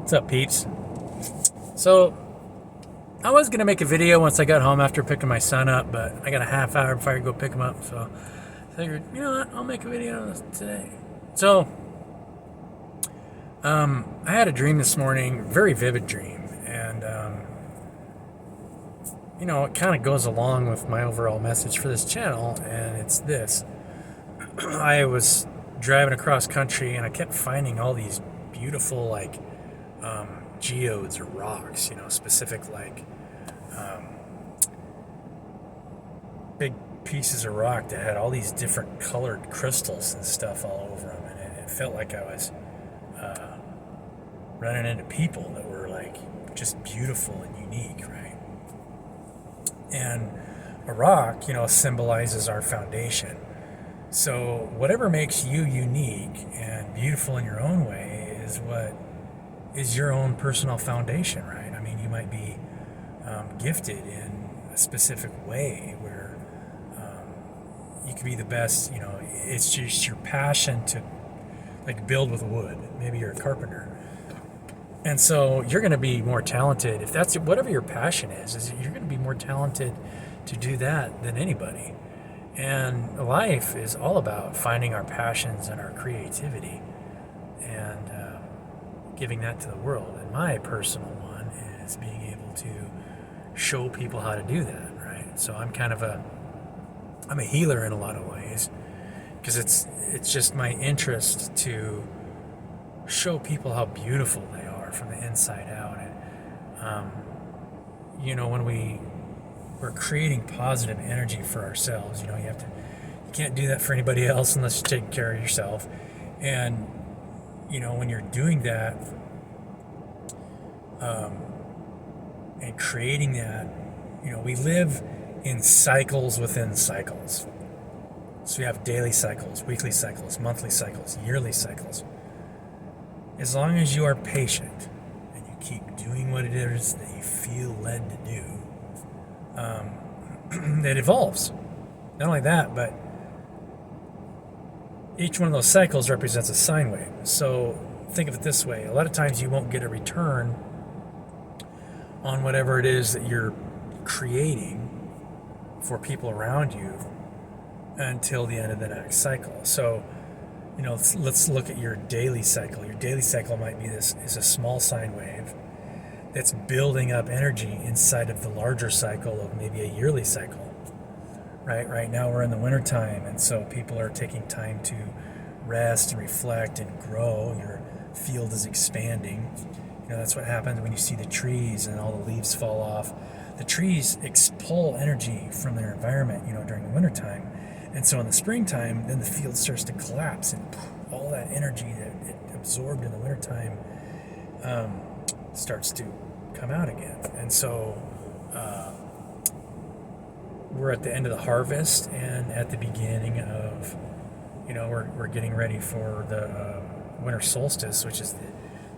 What's up, peeps? So, I was going to make a video once I got home after picking my son up, but I got a half hour before I go pick him up, so I figured, you know what, I'll make a video on this today. So, I had a dream this morning, very vivid dream, and, it kind of goes along with my overall message for this channel, and it's this. I was driving across country, and I kept finding all these beautiful, geodes or rocks, specific big pieces of rock that had all these different colored crystals and stuff all over them, and it felt like I was running into people that were just beautiful and unique, right? And a rock, symbolizes our foundation. So whatever makes you unique and beautiful in your own way is what is your own personal foundation, right? I mean, you might be gifted in a specific way where you could be the best, it's just your passion to build with wood. Maybe you're a carpenter. And so you're going to be more talented. If that's whatever your passion is you're going to be more talented to do that than anybody. And life is all about finding our passions and our creativity and giving that to the world. And my personal one is being able to show people how to do that, right? So I'm a healer in a lot of ways because it's just my interest to show people how beautiful they are from the inside out. And when we're creating positive energy for ourselves, you can't do that for anybody else unless you're taking care of yourself. And when you're doing that and creating that, we live in cycles within cycles. So we have daily cycles, weekly cycles, monthly cycles, yearly cycles. As long as you are patient and you keep doing what it is that you feel led to do, it evolves. Not only that, but each one of those cycles represents a sine wave. So think of it this way. A lot of times you won't get a return on whatever it is that you're creating for people around you until the end of the next cycle. So let's look at your daily cycle. Your daily cycle might be is a small sine wave that's building up energy inside of the larger cycle of maybe a yearly cycle. Right now we're in the wintertime, and so people are taking time to rest and reflect and grow. Your field is expanding. That's what happens when you see the trees and all the leaves fall off. The trees pull energy from their environment, during the wintertime. And so in the springtime, then the field starts to collapse, and all that energy that it absorbed in the wintertime starts to come out again. And so we're at the end of the harvest and at the beginning of, we're getting ready for the winter solstice, which is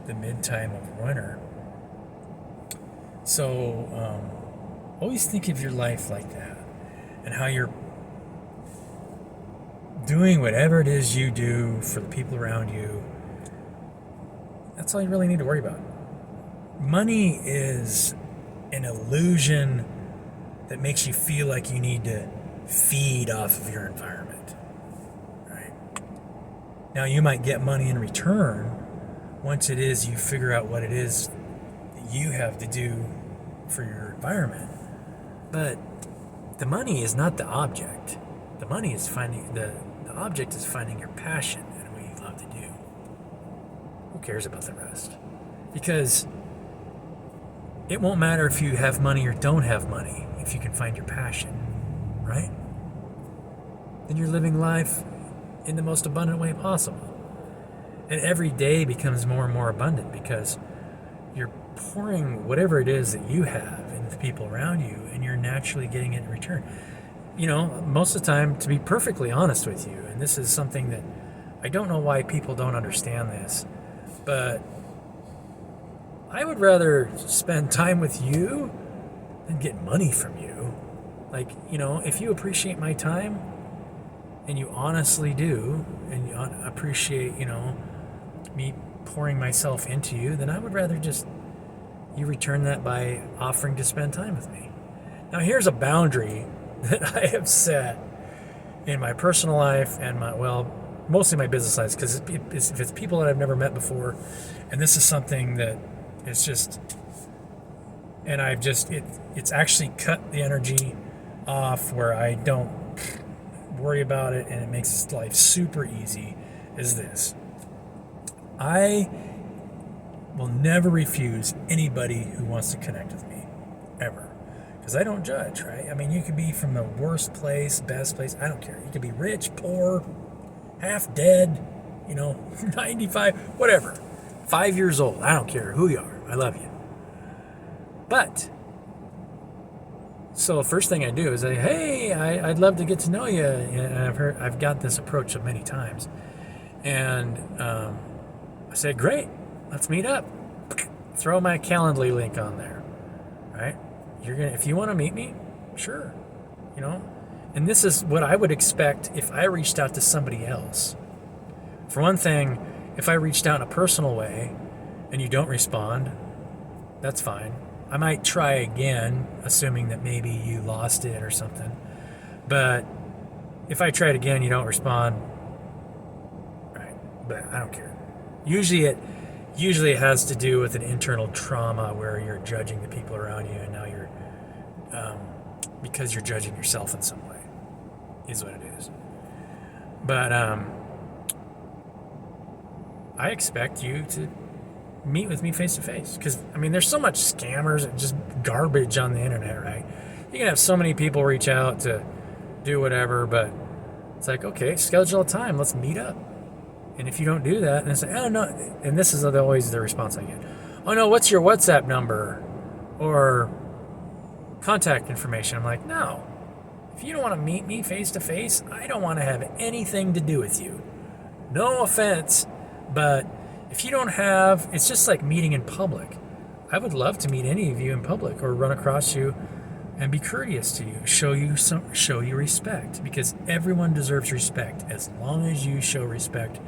the mid-time of winter. So always think of your life like that and how you're doing whatever it is you do for the people around you. That's all you really need to worry about. Money is an illusion that makes you feel like you need to feed off of your environment. Right? Now you might get money in return once it is you figure out what it is that you have to do for your environment. But the money is not the object. The money is the object is finding your passion and what you love to do. Who cares about the rest? Because it won't matter if you have money or don't have money if you can find your passion, right? Then you're living life in the most abundant way possible. And every day becomes more and more abundant because you're pouring whatever it is that you have into the people around you, and you're naturally getting it in return. Most of the time, to be perfectly honest with you, and this is something that I don't know why people don't understand this, but I would rather spend time with you than get money from you. If you appreciate my time, and you honestly do, and you appreciate, me pouring myself into you, then I would rather just you return that by offering to spend time with me. Now, here's a boundary that I have set in my personal life and mostly my business life, because if it's people that I've never met before, and this is something that it's just, and it's actually cut the energy off where I don't worry about it, and it makes life super easy, is this. I will never refuse anybody who wants to connect with me, ever. Because I don't judge, right? I mean, you could be from the worst place, best place, I don't care. You could be rich, poor, half dead, 95, whatever. 5 years old, I don't care who you are. I love you. But, so first thing I do is say, hey, I'd love to get to know you. And I've got this approach many times. And I say, great, let's meet up. Throw my Calendly link on there, right? If you want to meet me, sure, And this is what I would expect if I reached out to somebody else. For one thing, if I reached out in a personal way and you don't respond, that's fine. I might try again, assuming that maybe you lost it or something. But if I try it again, you don't respond, right? But I don't care. Usually it has to do with an internal trauma where you're judging the people around you, and now you're because you're judging yourself in some way, is what it is. But I expect you to meet with me face to face, because there's so much scammers and just garbage on the internet, right? You can have so many people reach out to do whatever, but it's like, okay, schedule a time, let's meet up. And if you don't do that, and it's like, oh no, and this is always the response I get. Oh no, what's your WhatsApp number or contact information? I'm like, no. If you don't want to meet me face to face, I don't want to have anything to do with you. No offense, but if you don't have, it's just like meeting in public. I would love to meet any of you in public or run across you and be courteous to you, show you respect, because everyone deserves respect as long as you show respect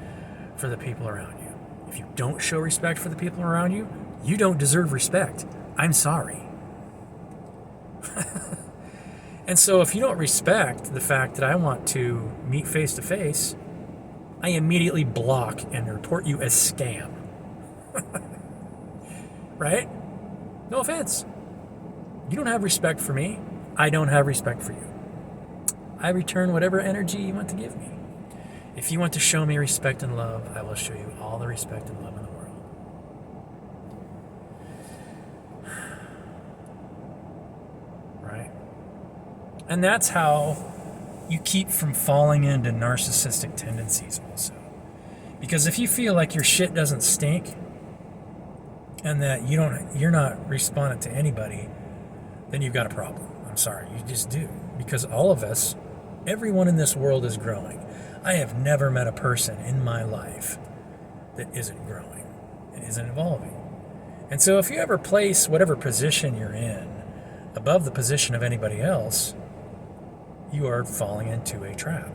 for the people around you. If you don't show respect for the people around you, you don't deserve respect. I'm sorry. And so if you don't respect the fact that I want to meet face to face, I immediately block and report you as scam. Right? No offense. You don't have respect for me. I don't have respect for you. I return whatever energy you want to give me. If you want to show me respect and love, I will show you all the respect and love in the world. Right? And that's how you keep from falling into narcissistic tendencies also. Because if you feel like your shit doesn't stink and that you're not responding to anybody, then you've got a problem. I'm sorry, you just do. Because all of us, everyone in this world is growing. I have never met a person in my life that isn't growing and isn't evolving. And so if you ever place whatever position you're in above the position of anybody else, you are falling into a trap.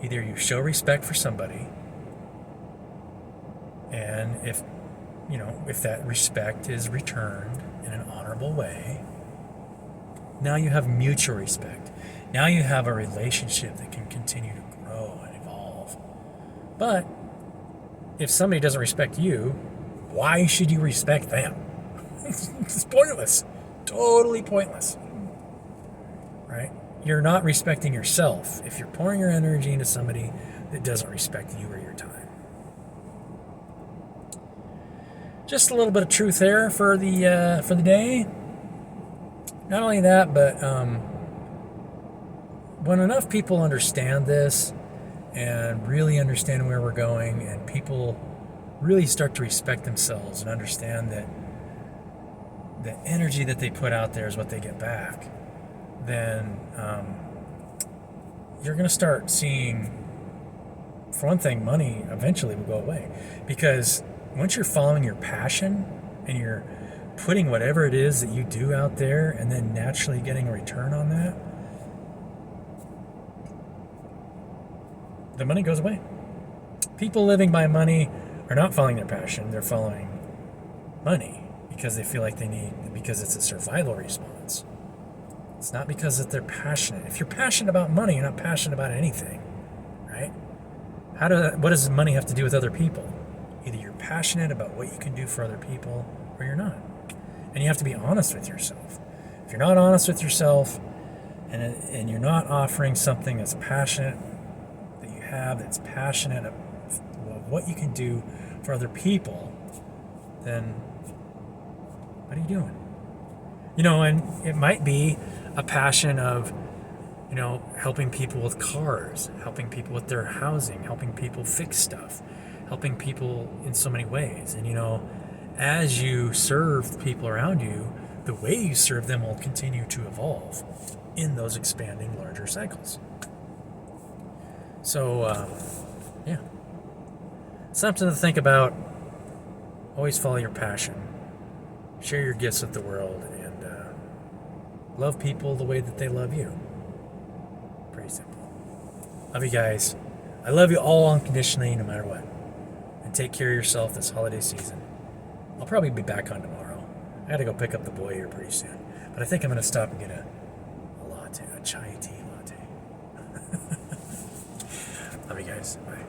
Either you show respect for somebody, and if that respect is returned in an honorable way, now you have mutual respect. Now you have a relationship that can continue to grow and evolve. But if somebody doesn't respect you, why should you respect them? It's pointless. Totally pointless. Right? You're not respecting yourself if you're pouring your energy into somebody that doesn't respect you or your time. Just a little bit of truth there for the day. Not only that, but when enough people understand this and really understand where we're going, and people really start to respect themselves and understand that the energy that they put out there is what they get back, then you're going to start seeing, for one thing, money eventually will go away. Because once you're following your passion and you're putting whatever it is that you do out there and then naturally getting a return on that, the money goes away. People living by money are not following their passion. They're following money because they feel like they need, because it's a survival response. It's not because that they're passionate. If you're passionate about money, you're not passionate about anything, right? What does money have to do with other people? Either you're passionate about what you can do for other people or you're not. And you have to be honest with yourself. If you're not honest with yourself and you're not offering something that's passionate, that you have, that's passionate of what you can do for other people, then what are you doing? And it might be a passion of, helping people with cars, helping people with their housing, helping people fix stuff, helping people in so many ways. And, as you serve people around you, the way you serve them will continue to evolve in those expanding larger cycles. So, yeah. Something to think about. Always follow your passion. Share your gifts with the world and love people the way that they love you. Pretty simple. Love you guys. I love you all unconditionally, no matter what. And take care of yourself this holiday season. I'll probably be back on tomorrow. I gotta go pick up the boy here pretty soon. But I think I'm gonna stop and get a latte, a chai tea latte. Love you guys. Bye.